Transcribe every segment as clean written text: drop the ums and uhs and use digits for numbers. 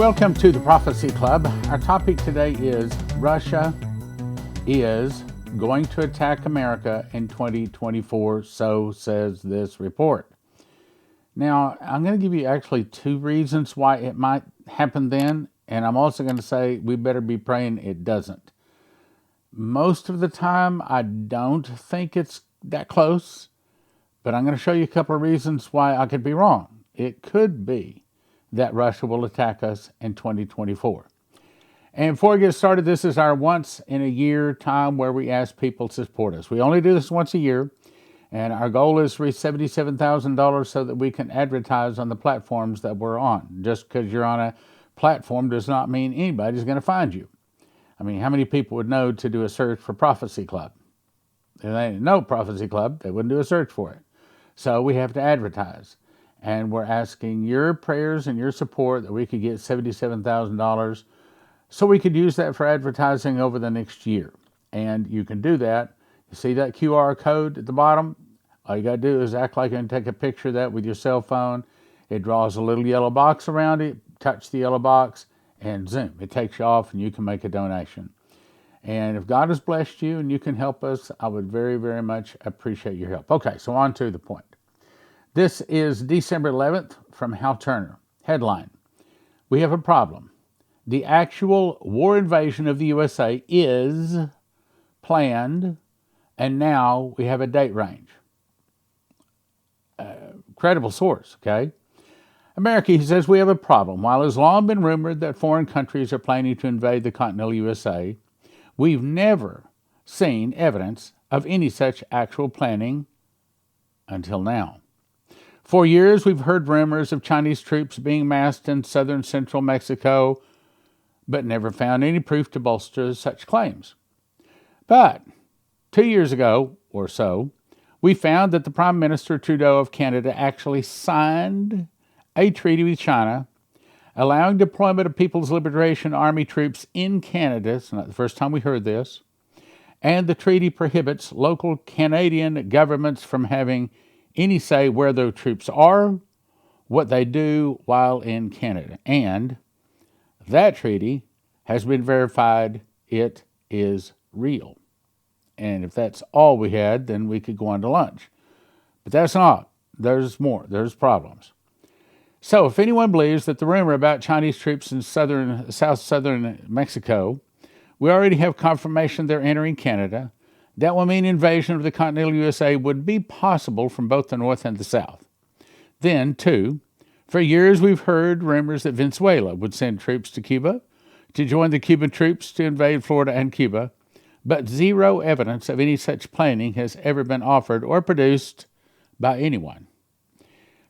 Welcome to the Prophecy Club. Our topic today is Russia is going to attack America in 2024, so says this report. Now, I'm going to give you actually two reasons why it might happen then, and I'm also going to say we better be praying it doesn't. Most of the time, I don't think it's that close, but I'm going to show you a couple of reasons why I could be wrong. It could be that Russia will attack us in 2024. And before we get started, this is our once in a year time where we ask people to support us. We only do this once a year, and our goal is to reach $77,000 so that we can advertise on the platforms that we're on. Just because you're on a platform does not mean anybody's going to find you. I mean, how many people would know to do a search for Prophecy Club? If they didn't know Prophecy Club, they wouldn't do a search for it. So we have to advertise. And we're asking your prayers and your support that we could get $77,000 so we could use that for advertising over the next year. And you can do that. You see that QR code at the bottom? All you got to do is act like you can take a picture of that with your cell phone. It draws a little yellow box around it. Touch the yellow box and zoom. It takes you off and you can make a donation. And if God has blessed you and you can help us, I would very, very much appreciate your help. Okay, so on to the point. This is December 11th from Hal Turner. Headline: We have a problem. The actual war invasion of the USA is planned, and now we have a date range. Credible source, okay? America, he says, we have a problem. While it has long been rumored that foreign countries are planning to invade the continental USA, we've never seen evidence of any such actual planning until now. For years, we've heard rumors of Chinese troops being massed in southern central Mexico, but never found any proof to bolster such claims. But 2 years ago or so, we found that the Prime Minister Trudeau of Canada actually signed a treaty with China allowing deployment of People's Liberation Army troops in Canada. It's not the first time we heard this. And the treaty prohibits local Canadian governments from having any say where their troops are, what they do while in Canada. And that treaty has been verified. It is real. And if that's all we had, then we could go on to lunch. But that's not. There's more. There's problems. So if anyone believes that the rumor about Chinese troops in southern Mexico, we already have confirmation they're entering Canada. That will mean invasion of the continental USA would be possible from both the north and the south. Then, two, for years we've heard rumors that Venezuela would send troops to Cuba to join the Cuban troops to invade Florida and Cuba, but zero evidence of any such planning has ever been offered or produced by anyone.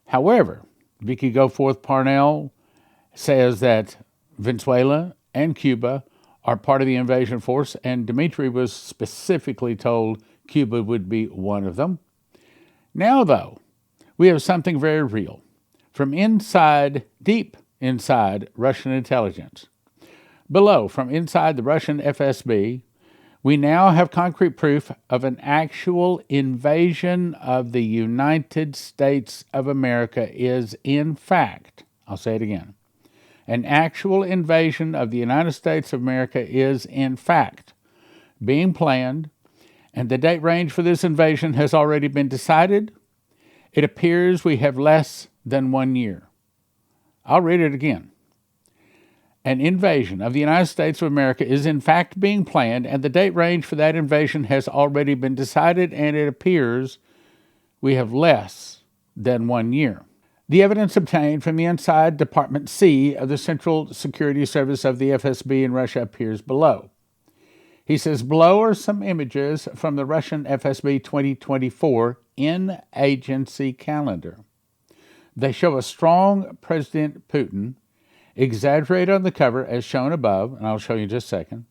However, Vicky Goforth Parnell says that Venezuela and Cuba are part of the invasion force, and Dmitry was specifically told Cuba would be one of them. Now, though, we have something very real from inside, deep inside Russian intelligence. Below, from inside the Russian FSB, we now have concrete proof of an actual invasion of the United States of America is, in fact, I'll say it again, an actual invasion of the United States of America is, in fact, being planned, and the date range for this invasion has already been decided. It appears we have less than 1 year. I'll read it again. An invasion of the United States of America is in fact being planned, and the date range for that invasion has already been decided, and it appears we have less than 1 year. The evidence obtained from the inside Department C of the Central Security Service of the FSB in Russia appears below. He says, below are some images from the Russian FSB 2024 in-agency calendar. They show a strong President Putin, exaggerated on the cover as shown above, and I'll show you in just a second,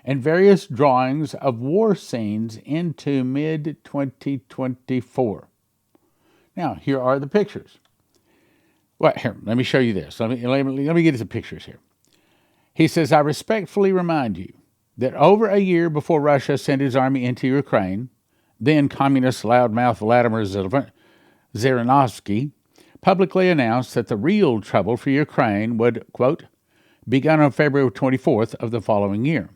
and various drawings of war scenes into mid-2024. Now, here are the pictures. Well, here, let me show you this. Let me get the pictures here. He says, I respectfully remind you that over a year before Russia sent his army into Ukraine, then communist loudmouth Vladimir Zhirinovsky publicly announced that the real trouble for Ukraine would, quote, begun on February 24th of the following year.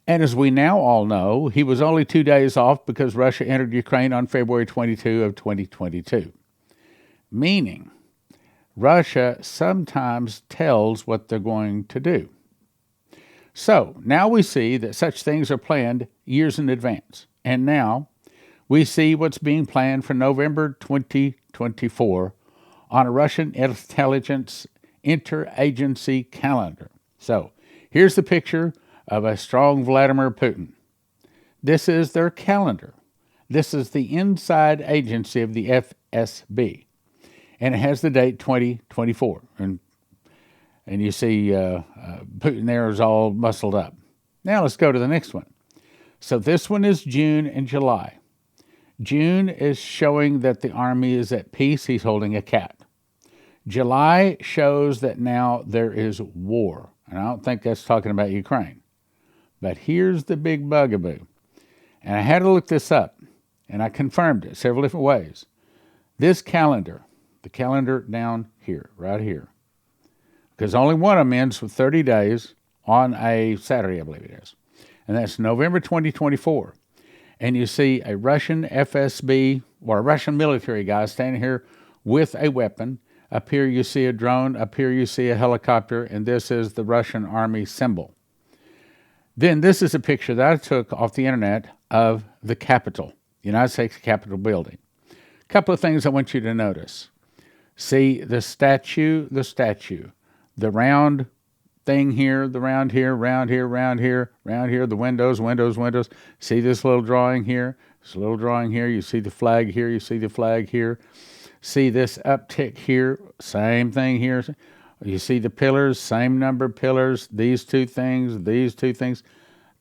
And as we now all know, he was only 2 days off because Russia entered Ukraine on February 22 of 2022. Meaning, Russia sometimes tells what they're going to do. So now we see that such things are planned years in advance. And now we see what's being planned for November 2024 on a Russian intelligence interagency calendar. So here's the picture of a strong Vladimir Putin. This is their calendar. This is the inside agency of the FSB. And it has the date 2024. And you see Putin there is all muscled up. Now let's go to the next one. So this one is June and July. June is showing that the army is at peace. He's holding a cat. July shows that now there is war. And I don't think that's talking about Ukraine. But here's the big bugaboo. And I had to look this up. And I confirmed it several different ways. This calendar, the calendar down here, right here, because only one of them ends with 30 days on a Saturday, I believe it is. And that's November 2024. And you see a Russian FSB or a Russian military guy standing here with a weapon. Up here you see a drone. Up here you see a helicopter. And this is the Russian army symbol. Then this is a picture that I took off the internet of the Capitol, United States Capitol building. A couple of things I want you to notice. See the statue, the round thing here, the round here, round here, round here, round here, the windows. See this little drawing here, this little drawing here. You see the flag here, you see the flag here. See this uptick here, same thing here. You see the pillars, same number of pillars, these two things.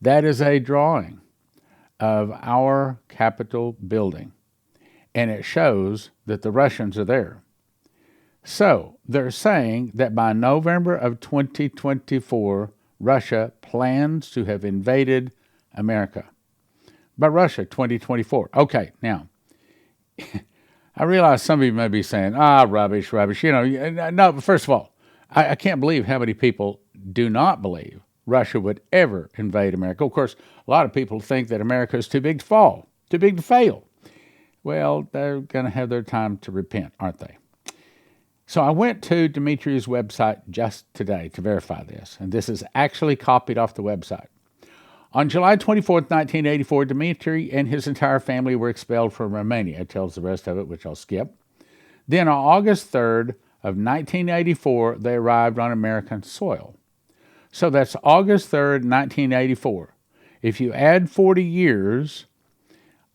That is a drawing of our Capitol building. And it shows that the Russians are there. So they're saying that by November of 2024, Russia plans to have invaded America. By Russia, 2024. Okay, now, I realize some of you may be saying, rubbish. No, first of all, I can't believe how many people do not believe Russia would ever invade America. Of course, a lot of people think that America is too big to fall, too big to fail. Well, they're going to have their time to repent, aren't they? So I went to Dmitri's website just today to verify this, and this is actually copied off the website. On July 24th, 1984, Dmitri and his entire family were expelled from Romania. It tells the rest of it, which I'll skip. Then on August 3rd of 1984, they arrived on American soil. So that's August 3rd, 1984. If you add 40 years,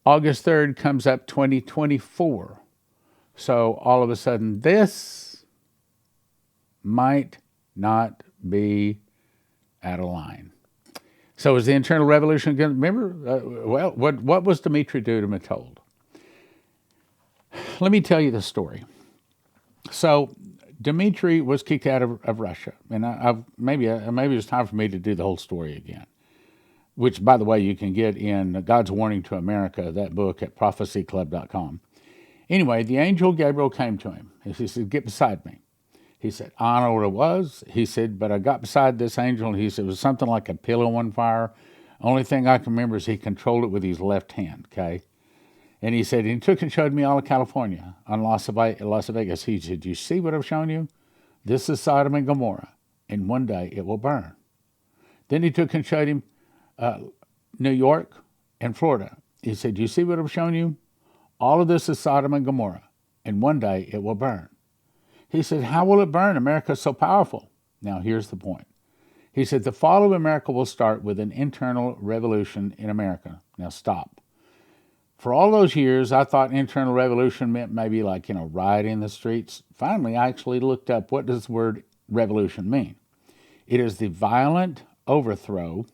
August 3rd comes up 2024. So all of a sudden, this might not be out of line. So is the internal revolution going to, remember, what was Dmitri do to Mathold? Let me tell you the story. So Dmitri was kicked out of Russia. And maybe it's time for me to do the whole story again, which, by the way, you can get in God's Warning to America, that book, at prophecyclub.com. Anyway, the angel Gabriel came to him. He said, "Get beside me." He said, "I don't know what it was." He said, "But I got beside this angel," and he said, "It was something like a pillow on fire. Only thing I can remember is he controlled it with his left hand," okay? And he said, he took and showed me all of California on Las Vegas. He said, "You see what I've shown you? This is Sodom and Gomorrah, and one day it will burn." Then he took and showed him New York and Florida. He said, "You see what I've shown you? All of this is Sodom and Gomorrah, and one day it will burn." He said, "How will it burn? America's so powerful." Now, here's the point. He said, "The fall of America will start with an internal revolution in America." Now, stop. For all those years, I thought internal revolution meant maybe like, rioting in the streets. Finally, I actually looked up, what does the word revolution mean? It is the violent overthrow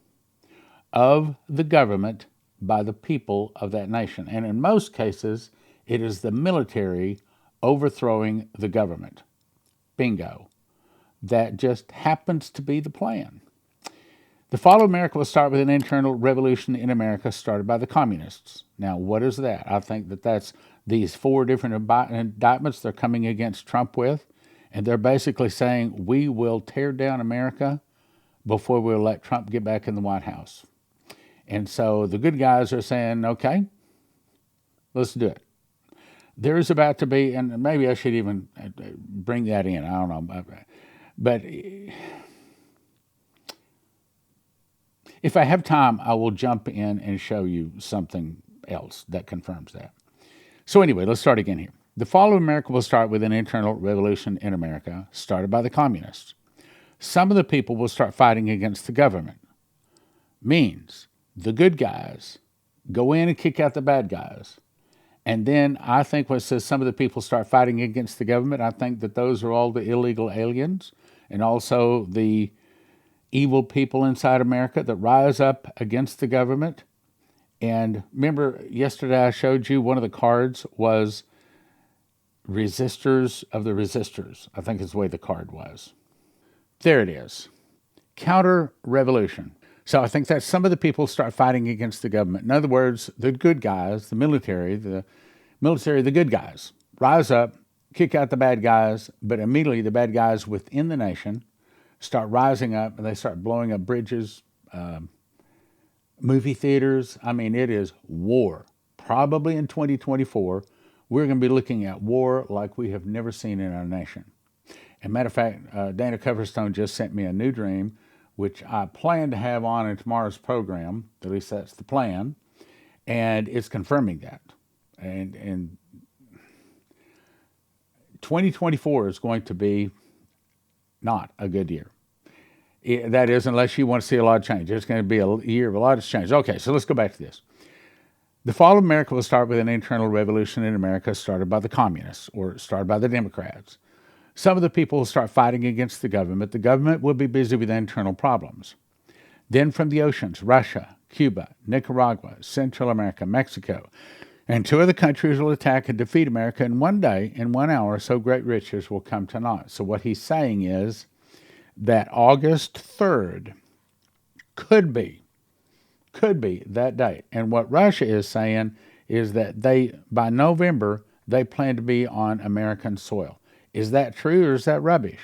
of the government by the people of that nation. And in most cases, it is the military overthrowing the government. Bingo. That just happens to be the plan. The fall of America will start with an internal revolution in America started by the communists. Now, what is that? I think that's these 4 different indictments they're coming against Trump with, And they're basically saying, we will tear down America before we'll let Trump get back in the White House. And so the good guys are saying, okay, let's do it. There is about to be, and maybe I should even bring that in, I don't know. But if I have time, I will jump in and show you something else that confirms that. So anyway, let's start again here. The fall of America will start with an internal revolution in America, started by the communists. Some of the people will start fighting against the government. Means the good guys go in and kick out the bad guys. And then I think when it says some of the people start fighting against the government, I think that those are all the illegal aliens and also the evil people inside America that rise up against the government. And remember, yesterday I showed you one of the cards was resistors of the resistors. I think is the way the card was. There it is. Counter-revolution. So I think that some of the people start fighting against the government. In other words, the good guys, the military, the good guys, rise up, kick out the bad guys, but immediately the bad guys within the nation start rising up and they start blowing up bridges, movie theaters. I mean, it is war. Probably in 2024, we're going to be looking at war like we have never seen in our nation. As a matter of fact, Dana Coverstone just sent me a new dream, which I plan to have on in tomorrow's program. At least that's the plan. And it's confirming that. And 2024 is going to be not a good year. That is, unless you want to see a lot of change. It's going to be a year of a lot of change. Okay, so let's go back to this. The fall of America will start with an internal revolution in America started by the communists or started by the Democrats. Some of the people will start fighting against the government. The government will be busy with internal problems. Then from the oceans, Russia, Cuba, Nicaragua, Central America, Mexico, and 2 other countries will attack and defeat America in one day, in 1 hour, so great riches will come to naught. So what he's saying is that August 3rd could be that date. And what Russia is saying is that by November, they plan to be on American soil. Is that true or is that rubbish?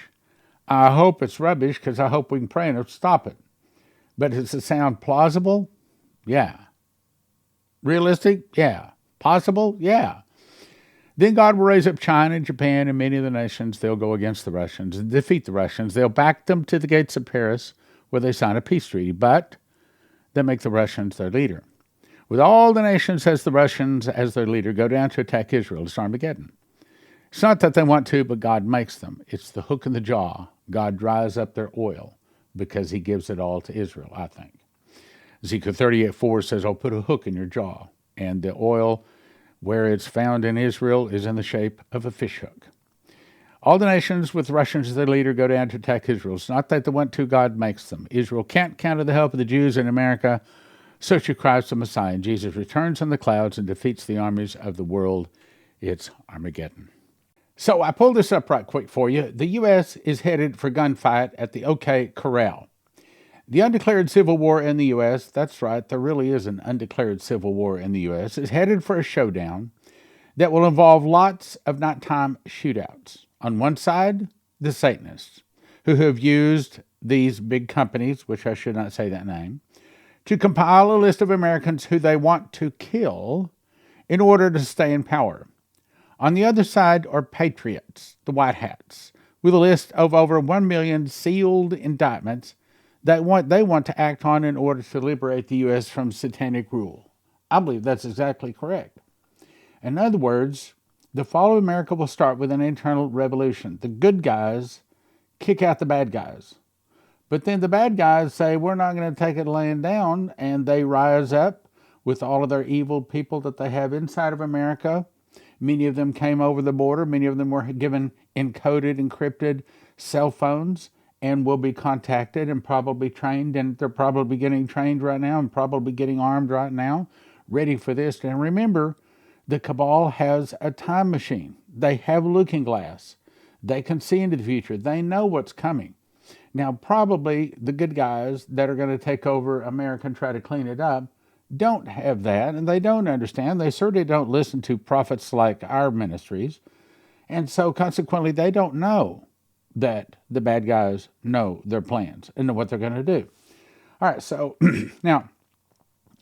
I hope it's rubbish because I hope we can pray and it'll stop it. But does it sound plausible? Yeah. Realistic? Yeah. Possible? Yeah. Then God will raise up China and Japan and many of the nations. They'll go against the Russians and defeat the Russians. They'll back them to the gates of Paris where they sign a peace treaty. But they make the Russians their leader. With all the nations as the Russians as their leader, go down to attack Israel. It's Armageddon. It's not that they want to, but God makes them. It's the hook in the jaw. God dries up their oil because he gives it all to Israel, I think. Ezekiel 38:4 says, I'll put a hook in your jaw. And the oil, where it's found in Israel, is in the shape of a fish hook. All the nations with Russians as their leader go down to attack Israel. It's not that they want to, God makes them. Israel can't counter the help of the Jews in America, so she cries to Messiah. And Jesus returns on the clouds and defeats the armies of the world. It's Armageddon. So I pulled this up right quick for you. The U.S. is headed for gunfight at the OK Corral. The undeclared civil war in the U.S., that's right, there really is an undeclared civil war in the U.S., is headed for a showdown that will involve lots of nighttime shootouts. On one side, the Satanists, who have used these big companies, which I should not say that name, to compile a list of Americans who they want to kill in order to stay in power. On the other side are patriots, the white hats, with a list of over 1 million sealed indictments that they want to act on in order to liberate the U.S. from satanic rule. I believe that's exactly correct. In other words, the fall of America will start with an internal revolution. The good guys kick out the bad guys. But then the bad guys say, we're not going to take it laying down, and they rise up with all of their evil people that they have inside of America. Many of them came over the border. Many of them were given encoded, encrypted cell phones and will be contacted and probably trained. And they're probably getting trained right now and probably getting armed right now, ready for this. And remember, the cabal has a time machine. They have a looking glass. They can see into the future. They know what's coming. Now, probably the good guys that are going to take over America and try to clean it up don't have that, and they don't understand. They certainly don't listen to prophets like our ministries, and so consequently they don't know that the bad guys know their plans and know what they're going to do. All right, so now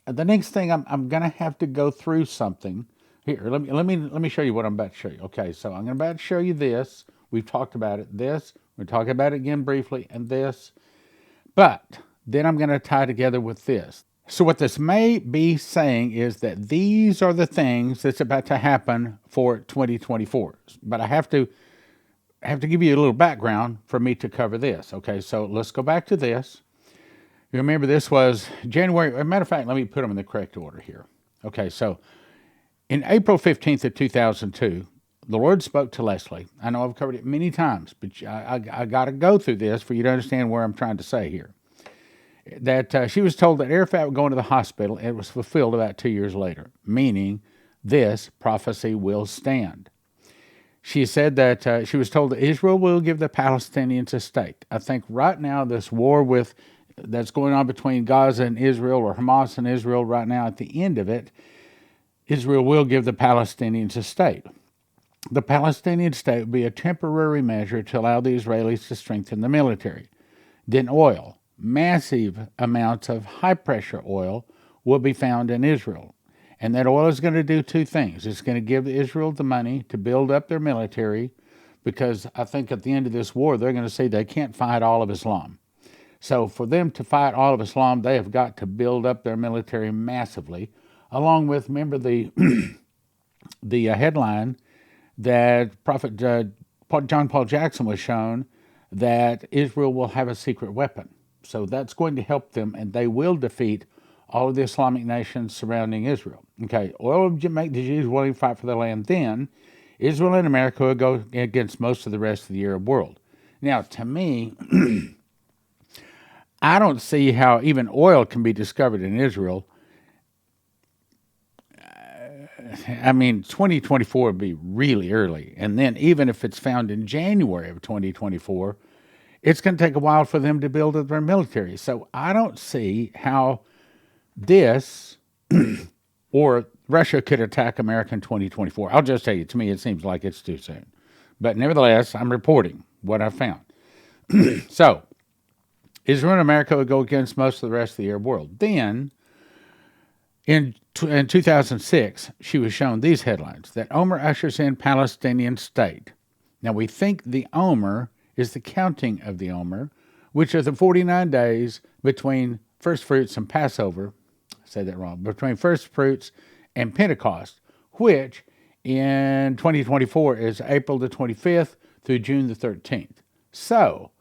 the next thing I'm going to have to go through something here. Let me show you what I'm about to show you. Okay, so I'm about to show you this. We've talked about it. This we're talking about it again briefly, and this, but then I'm going to tie together with this. So what this may be saying is that these are the things that's about to happen for 2024. But I have to give you a little background for me to cover this. Okay, so let's go back to this. You remember this was January. As a matter of fact, let me put them in the correct order here. Okay, so in April 15th of 2002, the Lord spoke to Leslie. I know I've covered it many times, but I got to go through this for you to understand where I'm trying to say here. That she was told that Arafat would go into the hospital, and it was fulfilled about 2 years later, meaning this prophecy will stand. She said that she was told that Israel will give the Palestinians a state. I think right now this war that's going on between Gaza and Israel, or Hamas and Israel right now, at the end of it, Israel will give the Palestinians a state. The Palestinian state would be a temporary measure to allow the Israelis to strengthen the military. Then oil, massive amounts of high-pressure oil, will be found in Israel. And that oil is going to do two things. It's going to give Israel the money to build up their military, because I think at the end of this war, they're going to say they can't fight all of Islam. So for them to fight all of Islam, they have got to build up their military massively, along with, remember the the headline that Prophet John Paul Jackson was shown, that Israel will have a secret weapon. So that's going to help them, and they will defeat all of the Islamic nations surrounding Israel. Okay, oil will make the Jews willing to fight for their land. Then Israel and America will go against most of the rest of the Arab world. Now, to me, I don't see how even oil can be discovered in Israel. I mean, 2024 would be really early. And then even if it's found in January of 2024, it's going to take a while for them to build up their military. So I don't see how this or Russia could attack America in 2024. I'll just tell you, to me, it seems like it's too soon. But nevertheless, I'm reporting what I found. So Israel and America would go against most of the rest of the Arab world. Then, in 2006, she was shown these headlines, that Omer ushers in Palestinian state. Now, we think the Omer is the counting of the Omer, which are the 49 days between first fruits and Passover. I said that wrong. Between first fruits and Pentecost, which in 2024 is April the 25th through June the 13th. So,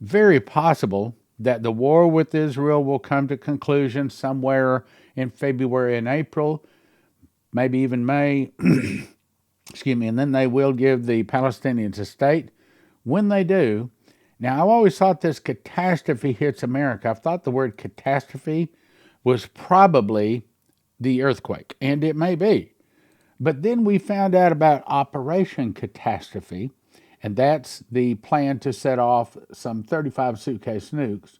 very possible that the war with Israel will come to conclusion somewhere in February and April, maybe even May, excuse me, and then they will give the Palestinians a state. When they do, now I've always thought this catastrophe hits America. I've thought the word catastrophe was probably the earthquake, and it may be. But then we found out about Operation Catastrophe, and that's the plan to set off some 35 suitcase nukes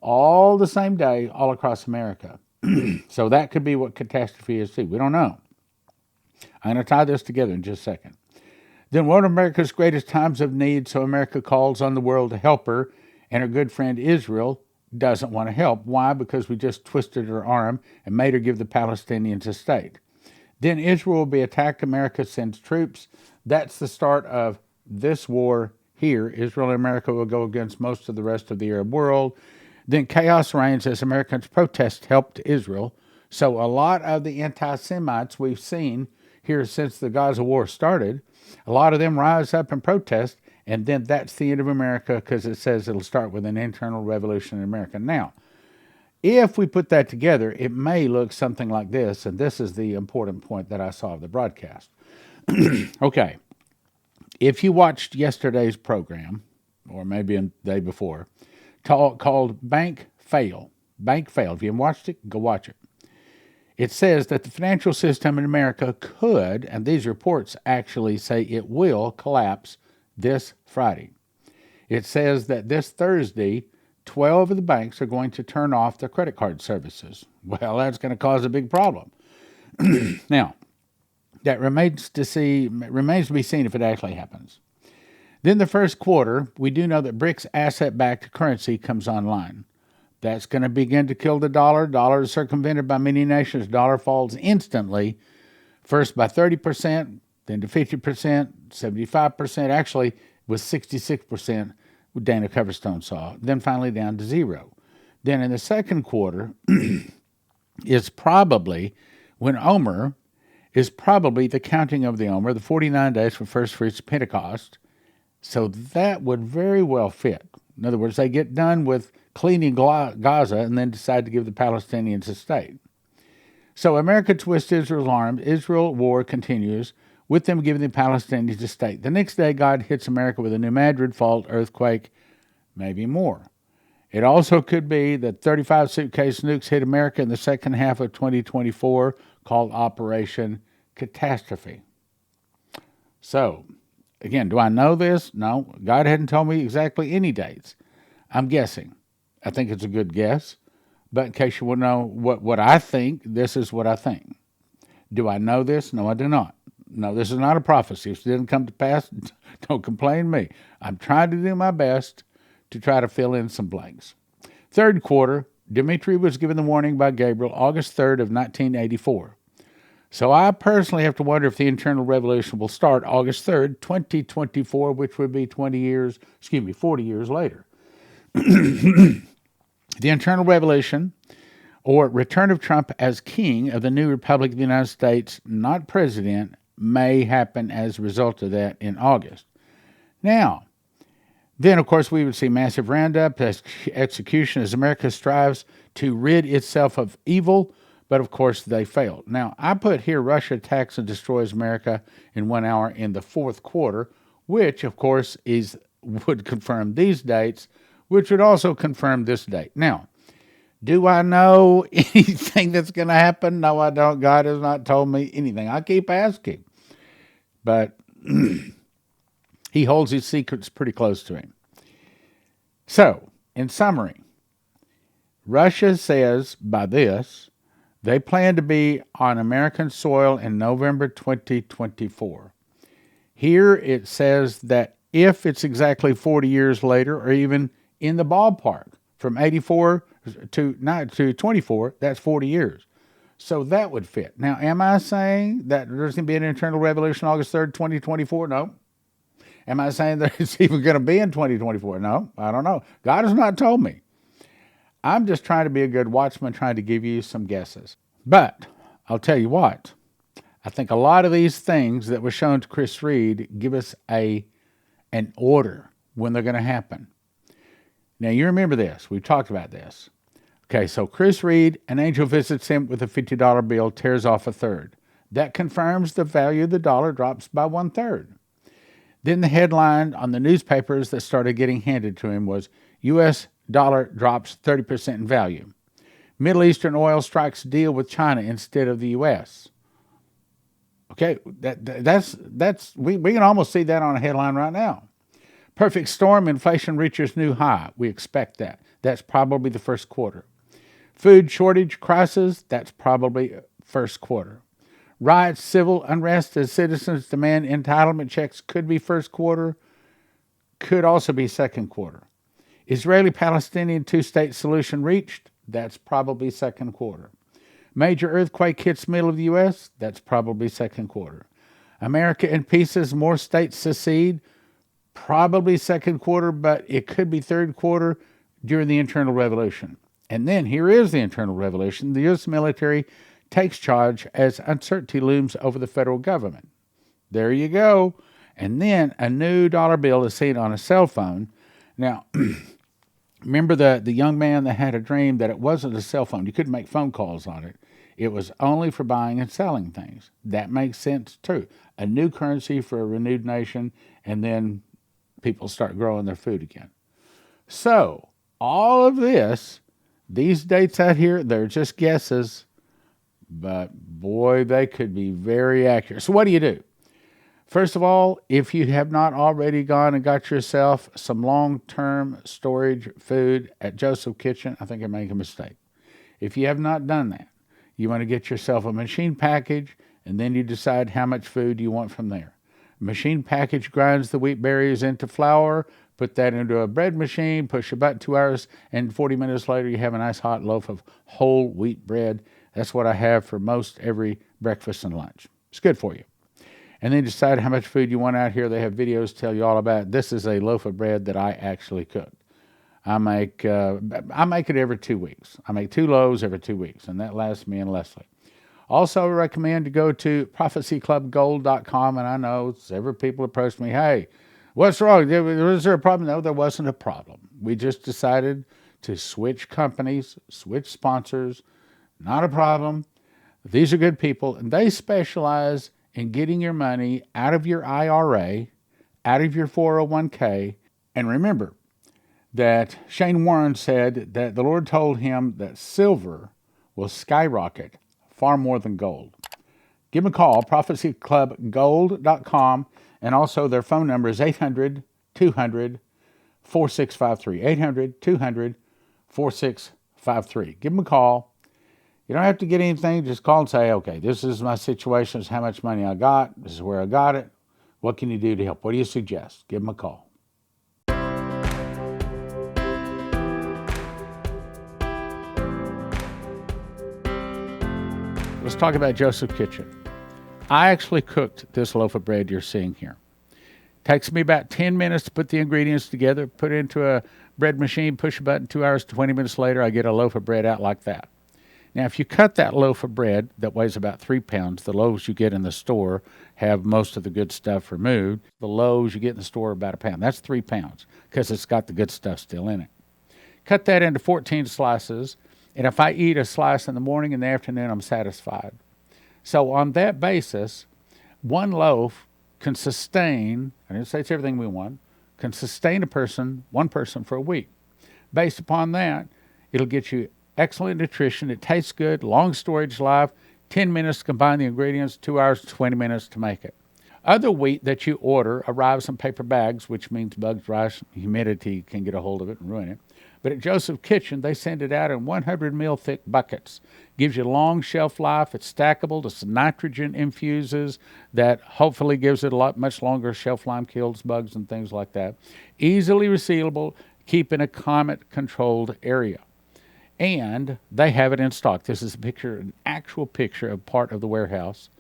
all the same day all across America. So that could be what catastrophe is too. We don't know. I'm going to tie this together in just a second. Then one of America's greatest times of need, so America calls on the world to help her, and her good friend Israel doesn't want to help. Why? Because we just twisted her arm and made her give the Palestinians a state. Then Israel will be attacked. America sends troops. That's the start of this war here. Israel and America will go against most of the rest of the Arab world. Then chaos reigns as Americans protest helped Israel. So a lot of the anti-Semites we've seen here since the Gaza war started, a lot of them rise up and protest, and then that's the end of America, because it says it'll start with an internal revolution in America. Now, if we put that together, it may look something like this, and this is the important point that I saw of the broadcast. Okay, if you watched yesterday's program, or maybe the day before, called Bank Fail. Bank Fail. If you haven't watched it, go watch it. It says that the financial system in America could, and these reports actually say it will, collapse this Friday. It says that this Thursday, 12 of the banks are going to turn off their credit card services. Well, that's going to cause a big problem. Now, that remains to be seen if it actually happens. Then the first quarter, we do know that BRICS asset-backed currency comes online. That's going to begin to kill the dollar. Dollar is circumvented by many nations. Dollar falls instantly, first by 30%, then to 50%, 75%. Actually, it was 66% Dana Coverstone saw. Then finally down to zero. Then in the second quarter is probably when Omer is probably the counting of the Omer, the 49 days from first fruits of Pentecost. So that would very well fit. In other words, they get done with cleaning Gaza and then decide to give the Palestinians a state. So America twists Israel's arm. Israel war continues, with them giving the Palestinians a state. The next day, God hits America with a New Madrid fault, earthquake, maybe more. It also could be that 35 suitcase nukes hit America in the second half of 2024, called Operation Catastrophe. So, again, do I know this? No. God hadn't told me exactly any dates. I'm guessing. I think it's a good guess. But in case you want to know what I think, this is what I think. Do I know this? No, I do not. No, this is not a prophecy. If it didn't come to pass, don't complain to me. I'm trying to do my best to try to fill in some blanks. Third quarter, Dmitri was given the warning by Gabriel August 3rd of 1984. So I personally have to wonder if the internal revolution will start August 3rd, 2024, which would be 40 years later. The internal revolution, or return of Trump as king of the new Republic of the United States, not president, may happen as a result of that in August. Now, then, of course, we would see massive roundup, execution as America strives to rid itself of evil, but of course they failed. Now, I put here Russia attacks and destroys America in 1 hour in the fourth quarter, which, of course, would confirm these dates, which would also confirm this date. Now, do I know anything that's going to happen? No, I don't. God has not told me anything. I keep asking. But he holds his secrets pretty close to him. So, in summary, Russia says by this, they plan to be on American soil in November 2024. Here it says that if it's exactly 40 years later, or even in the ballpark, from 84 to 24, that's 40 years. So that would fit. Now, am I saying that there's going to be an internal revolution August 3rd, 2024? No. Am I saying that it's even going to be in 2024? No, I don't know. God has not told me. I'm just trying to be a good watchman, trying to give you some guesses. But I'll tell you what. I think a lot of these things that were shown to Chris Reed give us an order when they're going to happen. Now, you remember this. We've talked about this. Okay, so Chris Reed, an angel visits him with a $50 bill, tears off a third. That confirms the value of the dollar drops by 1/3. Then the headline on the newspapers that started getting handed to him was, U.S. dollar drops 30% in value. Middle Eastern oil strikes deal with China instead of the U.S. Okay, we can almost see that on a headline right now. Perfect storm, inflation reaches new high. We expect that. That's probably the first quarter. Food shortage crisis, that's probably first quarter. Riots, civil unrest as citizens demand entitlement checks could be first quarter, could also be second quarter. Israeli-Palestinian two-state solution reached, that's probably second quarter. Major earthquake hits middle of the U.S., that's probably second quarter. America in pieces, more states secede, probably second quarter, but it could be third quarter during the internal revolution. And then here is the internal revolution. The U.S. military takes charge as uncertainty looms over the federal government. There you go. And then a new dollar bill is seen on a cell phone. Now, remember the young man that had a dream that it wasn't a cell phone. You couldn't make phone calls on it. It was only for buying and selling things. That makes sense too. A new currency for a renewed nation, and then people start growing their food again. So, all of this, these dates out here, they're just guesses, but boy, they could be very accurate. So what do you do? First of all, if you have not already gone and got yourself some long-term storage food at Joseph Kitchen, I think you're making a mistake. If you have not done that, you want to get yourself a machine package, and then you decide how much food you want from there. Machine package grinds the wheat berries into flour, put that into a bread machine, push a button, 2 hours, and 40 minutes later you have a nice hot loaf of whole wheat bread. That's what I have for most every breakfast and lunch. It's good for you. And then decide how much food you want out here. They have videos tell you all about it. This is a loaf of bread that I actually cook. I make it every 2 weeks. I make 2 loaves every 2 weeks, and that lasts me and Leslie. Also, I recommend to go to prophecyclubgold.com, and I know several people approached me, hey, what's wrong? Was there a problem? No, there wasn't a problem. We just decided to switch companies, switch sponsors. Not a problem. These are good people, and they specialize in getting your money out of your IRA, out of your 401k. And remember that Shane Warren said that the Lord told him that silver will skyrocket far more than gold. Give them a call, prophecyclubgold.com, and also their phone number is 800-200-4653, 800-200-4653. Give them a call. You don't have to get anything. Just call and say, okay, this is my situation. This is how much money I got. This is where I got it. What can you do to help? What do you suggest? Give them a call. Let's talk about Joseph's Kitchen. I actually cooked this loaf of bread you're seeing here. Takes me about 10 minutes to put the ingredients together, put it into a bread machine, push a button, 2 hours, 20 minutes later, I get a loaf of bread out like that. Now, if you cut that loaf of bread that weighs about 3 pounds, the loaves you get in the store have most of the good stuff removed. The loaves you get in the store are about 1 pound. That's 3 pounds because it's got the good stuff still in it. Cut that into 14 slices, and if I eat a slice in the morning and the afternoon, I'm satisfied. So on that basis, one loaf can sustain, I didn't say it's everything we want, can sustain one person for a week. Based upon that, it'll get you excellent nutrition. It tastes good, long storage life, 10 minutes to combine the ingredients, 2 hours, 20 minutes to make it. Other wheat that you order arrives in paper bags, which means bugs, rice, humidity can get a hold of it and ruin it. But at Joseph's Kitchen, they send it out in 100 mil thick buckets. Gives you long shelf life. It's stackable. It's nitrogen infuses that hopefully gives it much longer shelf life, kills bugs and things like that. Easily resealable, keep in a climate-controlled area. And they have it in stock. This is a picture, an actual picture of part of the warehouse.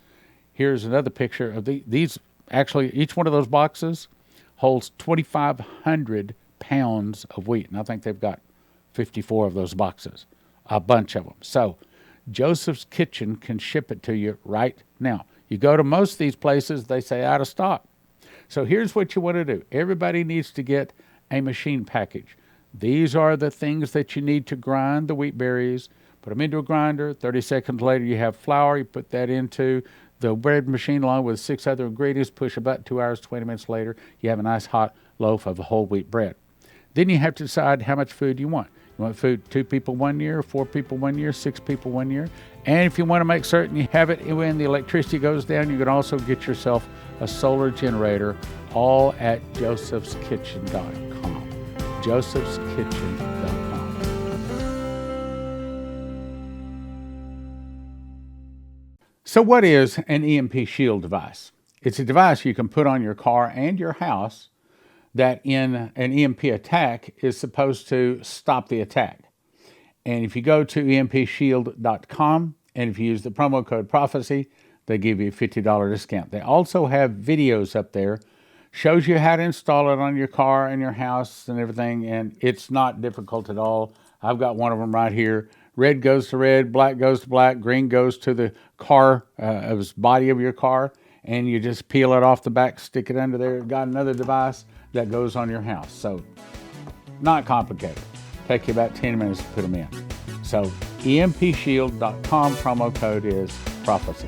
Here's another picture of these. Actually, each one of those boxes holds 2,500 pounds of wheat. And I think they've got 54 of those boxes, a bunch of them. So Joseph's Kitchen can ship it to you right now. You go to most of these places, they say out of stock. So here's what you want to do. Everybody needs to get a machine package. These are the things that you need to grind the wheat berries. Put them into a grinder. 30 seconds later, you have flour. You put that into the bread machine along with 6 other ingredients. Push about 2 hours, 20 minutes later, you have a nice hot loaf of whole wheat bread. Then you have to decide how much food you want. You want food 2 people 1 year, 4 people 1 year, 6 people 1 year. And if you want to make certain you have it when the electricity goes down, you can also get yourself a solar generator, all at josephskitchen.com. josephskitchen.com. So what is an EMP Shield device? It's a device you can put on your car and your house that in an EMP attack is supposed to stop the attack. And if you go to empshield.com and if you use the promo code prophecy, they give you a $50 discount. They also have videos up there, shows you how to install it on your car and your house and everything, and it's not difficult at all. I've got one of them right here. Red goes to red, black goes to black, green goes to the car, body of your car, and you just peel it off the back, stick it under there. You've got another device that goes on your house. So, not complicated. Take you about 10 minutes to put them in. So, empshield.com, promo code is prophecy.